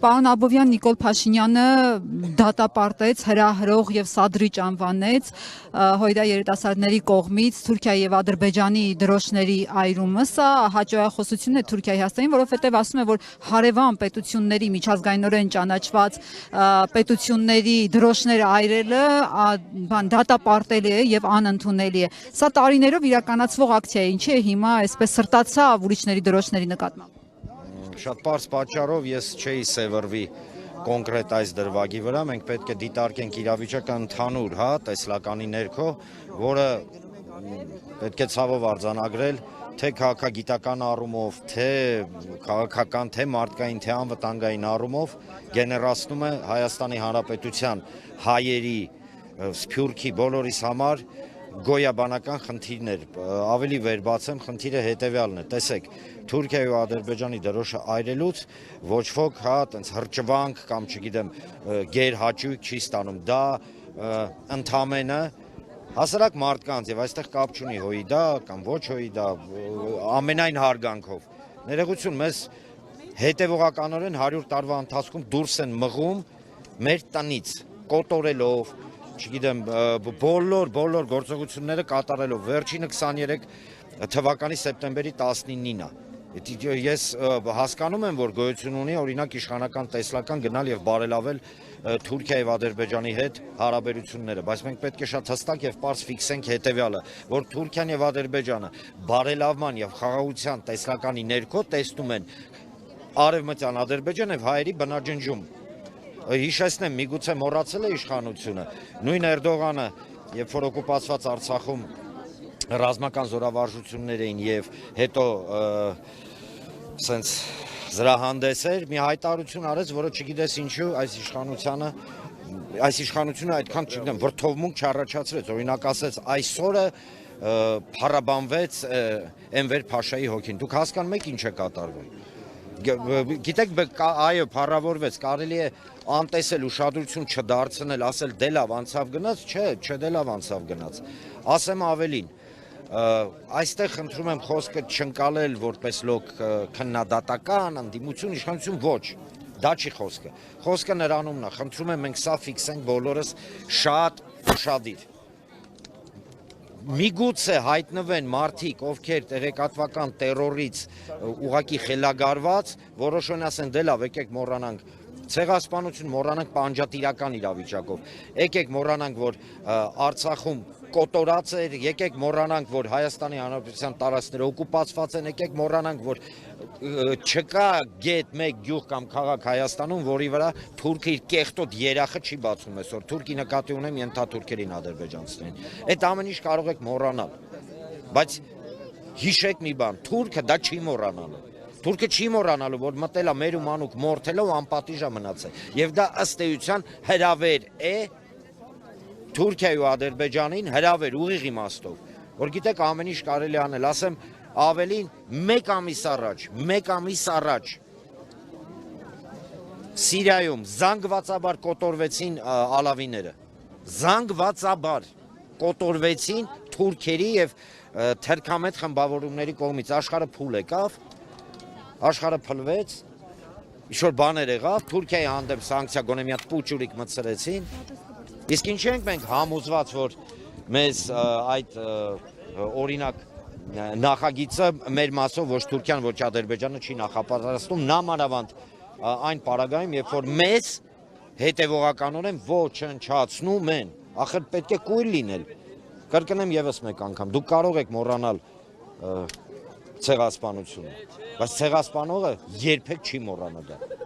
Պարոն Աբովյան Նիկոլ Փաշինյանը դատապարտեց, հրահրող եւ սադրիչ անվանեց Հույդա երիտասարդների կողմից Թուրքիայի եւ Ադրբեջանի դրոշների այրումը։ Սա հաջողախոսություն է Թուրքիայի Հայաստանին, որովհետեւ ասում է, որ հարևան պետությունների միջազգայինորեն ճանաչված պետությունների դրոշները այրելը դատապարտելի է եւ անընդունելի է։ Սա տարիներով իրականացվող ակցիա է, ինչի է հիմա այսպես սրտացավ ուրիշների դրոշների նկատմամբ։ Շատ պարզ պատճառով ես չէի սևռվի կոնկրետ այս դրվագի վրա, մենք պետք է դիտարկենք իրավիճակը ընդհանուր, տեսլականի ներքո, որը պետք է ցավով արձանագրել, թե քաղաքագիտական առումով, թե քաղաքական, թե մարդկային, թե անվտանգային առումով գեներացնում է Հայաստանի Հանրապետության հայերի, սփյուռքի բոլորիս համար գոյաբանական խնդիրներ, ավելի վեր բացեմ, խնդիրը հետևյալն է, տեսեք, Թուրքիայի ու Ադրբեջանի դրոշը այրելուց ոչ ոք տենց հրճվանք կամ չգիտեմ գերհաճույք չի ստանում, դա ընդամենը հասարակ մարդկանց եւ այստեղ կապ չունի Հույդա կամ ոչ Հույդա, ամենայն հարգանքով, ներողություն, մեզ հետևողականորեն 100 տարվա ընթացքում դուրս են մղում մեր տնից, կոտորելով, չգիտեմ, բոլոր գործողությունները կատարելով, վերջինը 23 թվականի սեպտեմբերի 19-ին է։ Ես հասկանում եմ, որ գոյություն ունի օրինակ իշխանական տեսլական գնալ եւ բարելավել Թուրքիայի եւ Ադրբեջանի հետ հարաբերությունները, բայց մենք պետք է շատ հստակ եւ պարզ ֆիքսենք հետեւյալը, որ Թուրքիան եւ Ադրբեջանը բարելավման եւ խաղաղության տեսլականի ներքո տեսնում են արևմտյան Ադրբեջան եւ հայերի բնաջնջում։ Հիշեցնեմ, միգուցե մոռացել է իշխանությունը, նույն Էրդողանը, երբ որ օկուպացված Արցախում ռազմական զորավարժություններ էին եւ հետո սենց զրահանդես էր, մի հայտարարություն արեց, որը չգիտես ինչու այս իշխանությունը այդքան չգիտեմ վրթովմունք չառաջացրեց, օրինակ ասեց այսօրը փառաբանվեց Էնվեր Փաշայի հոգին։ Դուք հասկանում եք ինչ է կատարվում։ Գիտեք, այո, փառավորվեց, կարելի է անտեսել, ուշադրություն չդարձնել, ասել դե լավ անցավ գնաց, չէ դե լավ անցավ գնաց։ Ասեմ ավելին, այստեղ խնդրում եմ խոսքը չընկալել որպես լոկ քննադատական, ընդդիմություն, իշխանություն, ոչ, դա չի խոսքը։ Խոսքը նրանումն է, խնդրում եմ մենք սա ֆիքսենք բոլորս շատ ուշադիր։ Միգուցե հայտնվեն մարդիկ, ովքեր տեղեկատվական տերորից ուղղակի խելագարված, որոշեն ասեն դե լավ, եկեք մոռանանք ցեղասպանություն, մոռանանք պանջատիրական իրավիճակով, եկեք մոռանանք, որ Արցախում կոտորած էր, եկեք մոռանանք, որ Հայաստանի Հանրապետության տարածքները օկուպացված են, եկեք մոռանանք, որ չկա գետ մեկ գյուղ կամ քաղաք Հայաստանում, որի վրա թուրքը իր կեղտոտ երախը չի բացում այսօր, թուրքի նկատի ունեմ ենթաթուրքերին ադրբեջանցիներին, այդ ամեն ինչ կարող եք մոռանալ, բայց հիշեք մի բան, թուրքը դա չի մոռանալու, թուրքը չի մոռանալու, որ մտել է մեր ու մանուկ մորթելով անպատիժ է մնացել, եւ դա ըստ էության հրավեր է Թուրքիայի ու Ադրբեջանին հրավեր ուղիղ իմաստով, որ գիտեք ամեն ինչ կարելի անել, ասեմ ավելին մեկ ամիս առաջ Սիրիայում զանգվածաբար կոտորվեցին ալավիները, զանգվածաբար կոտորվեցին թուրքերի եւ թերքամետ խմբավորումների կողմից, աշխարհը փուլ եկավ, աշխարհը փլվեց, ինչ-որ բաներ եղավ, Թուրքիայի հանդեպ սանկցիա գոնե մի հատ պուճուրիկ մտցրեցին, իսկ ինչի ենք մենք համոզված, որ մեզ այդ օրինակ նախագիծը մեր մասով ոչ Թուրքիան, ոչ Ադրբեջանը չի նախապատրաստում, նամանավանդ այն պարագայում, երբ որ մեզ հետևողականորեն ոչնչացնում են, ախր պետք է կույր լինել, կրկնեմ եւս մեկ անգամ, դուք կարող եք մոռանալ ցեղասպանությունը, բայց ցեղասպանողը երբեք չի մոռանա դա։